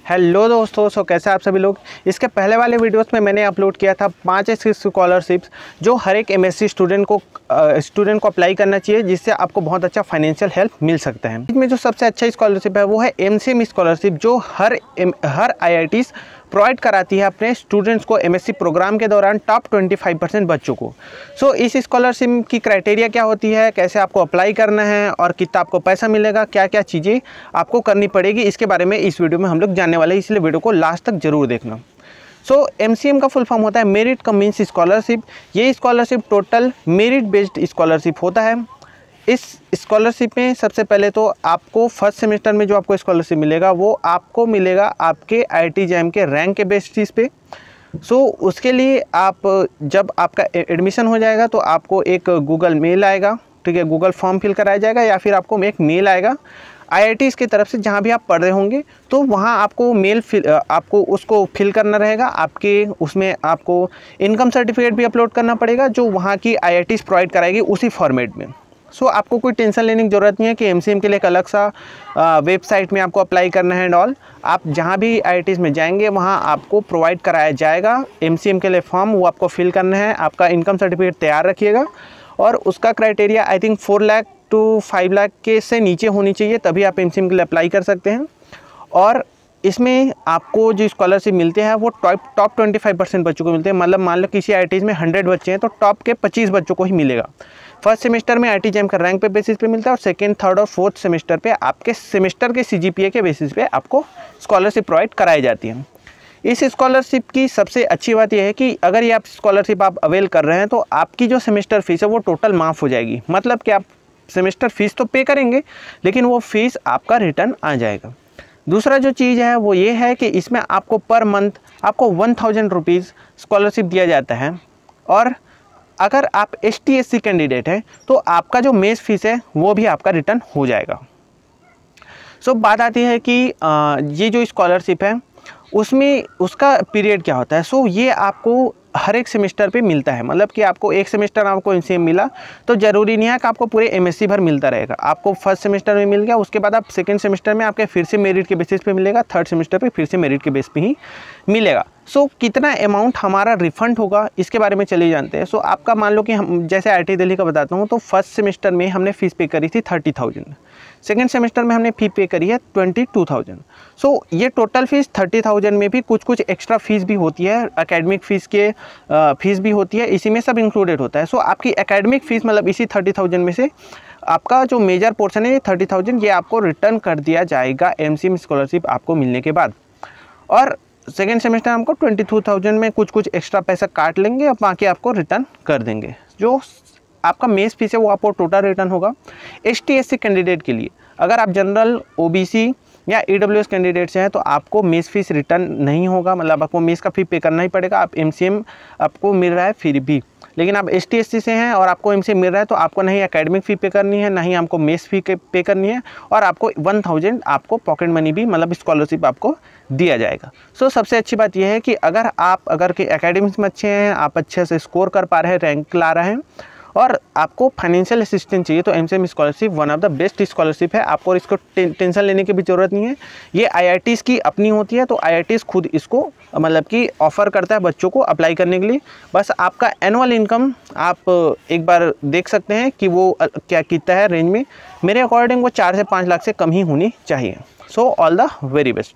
Hello दोस्तों, कैसे आप सभी लोग। इसके पहले वाले वीडियोस में मैंने अपलोड किया था 5 ऐसी स्कॉलरशिप्स जो हर एक एमएससी स्टूडेंट को अप्लाई करना चाहिए, जिससे आपको बहुत अच्छा फाइनेंशियल हेल्प मिल सकता है। इसमें जो सबसे अच्छा स्कॉलरशिप है वो है एमसीएम स्कॉलरशिप, जो हर आईआईटीज प्रोवाइड कराती है अपने स्टूडेंट्स को एमएससी प्रोग्राम के दौरान टॉप 25% बच्चों को। इस स्कॉलरशिप की क्राइटेरिया क्या होती है, कैसे आपको अप्लाई करना है और कितना आपको पैसा मिलेगा, क्या क्या चीज़ें आपको करनी पड़ेगी, इसके बारे में इस वीडियो में हम लोग जानने वाले हैं, इसलिए वीडियो को लास्ट तक जरूर देखना। एमसीएम का फुल फॉर्म होता है मेरिट कम मीन्स स्कॉलरशिप। ये scholarship total merit based scholarship होता है। इस स्कॉलरशिप में सबसे पहले तो आपको फर्स्ट सेमेस्टर में जो आपको स्कॉलरशिप मिलेगा वो आपको मिलेगा आपके आईआईटी जैम के रैंक के बेसिस पे। उसके लिए आप जब आपका एडमिशन हो जाएगा तो आपको एक गूगल मेल आएगा, ठीक है, गूगल फॉर्म फिल कराया जाएगा या फिर आपको एक मेल आएगा आईआईटीज़ की तरफ से, जहाँ भी आप पढ़ रहे होंगे तो वहाँ आपको आपको उसको फिल करना रहेगा। आपके उसमें आपको इनकम सर्टिफिकेट भी अपलोड करना पड़ेगा जो वहाँ की आईआईटीज़ प्रोवाइड कराएगी उसी फॉर्मेट में। आपको कोई टेंशन लेने की ज़रूरत नहीं है कि एमसीएम के लिए एक अलग सा वेबसाइट में आपको अप्लाई करना है एंड ऑल। आप जहाँ भी आईआईटीज़ में जाएंगे वहाँ आपको प्रोवाइड कराया जाएगा एमसीएम के लिए फॉर्म, वो आपको फिल करना है। आपका इनकम सर्टिफिकेट तैयार रखिएगा और उसका criteria I think 4 lakh to 5 lakh के से नीचे होनी चाहिए, तभी आप एमसीएम के लिए अप्लाई कर सकते हैं। और इसमें आपको जो स्कॉलरशिप मिलते हैं वो टॉप 25% बच्चों को मिलते हैं। मतलब मान लो किसी आईआईटीज़ में 100 बच्चे हैं तो टॉप के 25 बच्चों को ही मिलेगा। फर्स्ट सेमेस्टर में आईआईटी जैम का रैंक पे बेसिस पे मिलता है और सेकंड, थर्ड और फोर्थ सेमेस्टर पे आपके सेमेस्टर के सीजीपीए के बेसिस पे आपको स्कॉलरशिप प्रोवाइड कराई जाती है। इस स्कॉलरशिप की सबसे अच्छी बात यह है कि अगर ये आप स्कॉलरशिप आप अवेल कर रहे हैं तो आपकी जो सेमेस्टर फीस है वो टोटल माफ़ हो जाएगी। मतलब कि आप सेमेस्टर फीस तो पे करेंगे लेकिन वो फीस आपका रिटर्न आ जाएगा। दूसरा जो चीज़ है वो ये है कि इसमें आपको पर मंथ आपको 1000 रुपीज़ स्कॉलरशिप दिया जाता है। और अगर आप ST/SC कैंडिडेट हैं तो आपका जो मेस फीस है वो भी आपका रिटर्न हो जाएगा। बात आती है कि ये जो स्कॉलरशिप है उसमें उसका पीरियड क्या होता है। ये आपको हर एक सेमेस्टर पे मिलता है। मतलब कि आपको एक सेमेस्टर आपको एमसीएम मिला तो ज़रूरी नहीं है कि आपको पूरे एमएससी भर मिलता रहेगा। आपको फर्स्ट सेमेस्टर में मिल गया, उसके बाद आप सेकंड सेमेस्टर में आपके फिर से मेरिट के बेसिस पे मिलेगा, थर्ड सेमेस्टर पे फिर से मेरिट के बेस पे ही मिलेगा। कितना अमाउंट हमारा रिफंड होगा इसके बारे में चलिए जानते हैं। आपका मान लो कि हम जैसे आईआईटी दिल्ली का बताता हूँ तो फर्स्ट सेमेस्टर में हमने फ़ीस पे करी थी 30,000, सेकेंड सेमेस्टर में हमने फ़ी पे करी है 22,000। ये टोटल फीस 30,000 में भी कुछ एक्स्ट्रा फीस भी होती है, एकेडमिक फ़ीस के फीस भी होती है, इसी में सब इंक्लूडेड होता है। आपकी एकेडमिक फ़ीस मतलब इसी 30,000 में से आपका जो मेजर पोर्शन है ये 30,000 ये आपको रिटर्न कर दिया जाएगा एमसीएम स्कॉलरशिप आपको मिलने के बाद। और सेकेंड सेमेस्टर हमको 22,000 में कुछ एक्स्ट्रा पैसा काट लेंगे और बाकी आपको रिटर्न कर देंगे। जो आपका मेस फीस है वो आपको टोटल रिटर्न होगा। ST/SC कैंडिडेट के लिए, अगर आप जनरल, OBC या EWS कैंडिडेट से हैं तो आपको मेस फीस रिटर्न नहीं होगा। मतलब आपको मेस का फ़ी पे करना ही पड़ेगा। आप एमसीएम आपको मिल रहा है फिर भी, लेकिन आप ST/SC से हैं और आपको एमसीएम मिल रहा है तो आपको नहीं एकेडमिक फ़ी पे करनी है, नहीं आपको मेस फ़ी पे करनी है, और आपको 1000 आपको पॉकेट मनी भी मतलब स्कॉलरशिप आपको दिया जाएगा। सबसे अच्छी बात यह है कि अगर के एकेडमिक्स में अच्छे हैं, आप अच्छे से स्कोर कर पा रहे हैं, रैंक ला रहे हैं और आपको फाइनेंशियल असिस्टेंस चाहिए तो MCM scholarship one of the best scholarship है। आपको इसको टेंशन लेने की भी ज़रूरत नहीं है। ये आईआईटीज़ की अपनी होती है तो आईआईटीज़ खुद इसको मतलब कि ऑफ़र करता है बच्चों को अप्लाई करने के लिए। बस आपका एनुअल इनकम आप एक बार देख सकते हैं कि वो क्या कितना है रेंज में। मेरे अकॉर्डिंग वो 4 से 5 लाख से कम ही होनी चाहिए। All the very best.